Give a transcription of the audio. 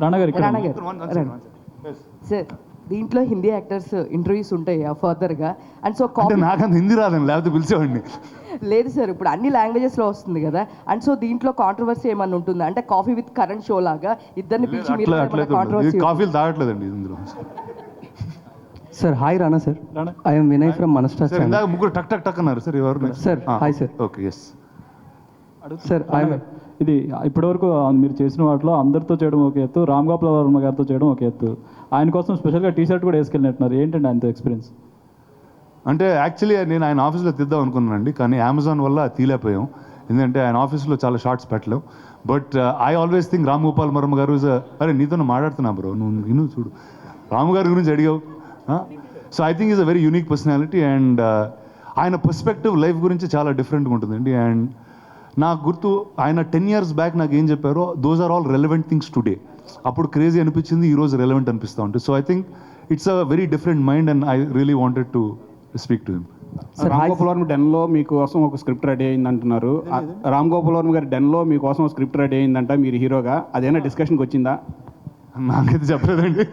రాణా గారు ఇక్కడ రాణా గారు సార్ దీంట్లో హిందీ యాక్టర్స్ ఇంటర్వ్యూస్ ఉంటాయి ఫర్దర్గా అండ్ సో అంటే నాకంత హిందీ రాదండి, లేకపోతే పిలిచేవాడిని. లేదు సార్, ఇప్పుడు అన్ని లాంగ్వేజెస్లో వస్తుంది కదా, అండ్ సో దీంట్లో కాంట్రవర్సీ ఏమన్నా ఉంటుందా? అంటే కాఫీ విత్ కరణ్ షో లాగా ఇద్దరిని పిలిచి మీరు కాంట్రవర్సీ కాఫీలు తాగట్లేదండి ఇందులో. Sir hi Rana sir, Rana. I'm Vinay from మనస్టార్ సార్ ఇందాక ముగ్గురు టక్ టక్ టక్ అన్నారు సార్, ఎవరు sir hi sir. Okay yes sir ఇది ఇప్పటివరకు మీరు చేసిన వాటిలో అందరితో చేయడం ఒక ఎత్తు, రామ్ గోపాల్ వర్మ గారితో చేయడం ఒక ఎత్తు. ఆయన కోసం స్పెషల్గా టీ షర్ట్ కూడా వేసుకెళ్ళినట్టున్నారు, ఏంటంటే ఆయనతో ఎక్స్పీరియన్స్? అంటే యాక్చువల్లీ నేను ఆయన ఆఫీస్లో తీద్దాం అనుకున్నానండి, కానీ అమెజాన్ వల్ల తీలేకపోయాం. ఎందుకంటే ఆయన ఆఫీస్లో చాలా షార్ట్స్ పెట్టలేం. But I always think Ram Gopal Varma గారు అరే నీతో మాట్లాడుతున్నా బ్రో, నువ్వు విను చూడు, రాము గారి గురించి అడిగావు. So I think is a very unique personality and ఆయన పర్స్పెక్టివ్ లైఫ్ గురించి చాలా డిఫరెంట్గా ఉంటుందండి. అండ్ నాకు గుర్తు ఆయన 10 years బ్యాక్ నాకు ఏం చెప్పారో those are all relevant things today. అప్పుడు క్రేజీ అనిపించింది, ఈరోజు రెలవెంట్ అనిపిస్తూ ఉంటుంది. So I think it's a very different mind and I really wanted to speak to him. Ram Gopal Varma డెన్లో మీకోసం ఒక స్క్రిప్ట్ రెడీ అయింది అంటున్నారు. రామ్ గోపాల్ వర్మ గారి డెన్లో మీకోసం స్క్రిప్ట్ రెడీ అయిందంట మీరు హీరోగా, అదేనా డిస్కషన్కి వచ్చిందా? నాకైతే చెప్పలేదండి.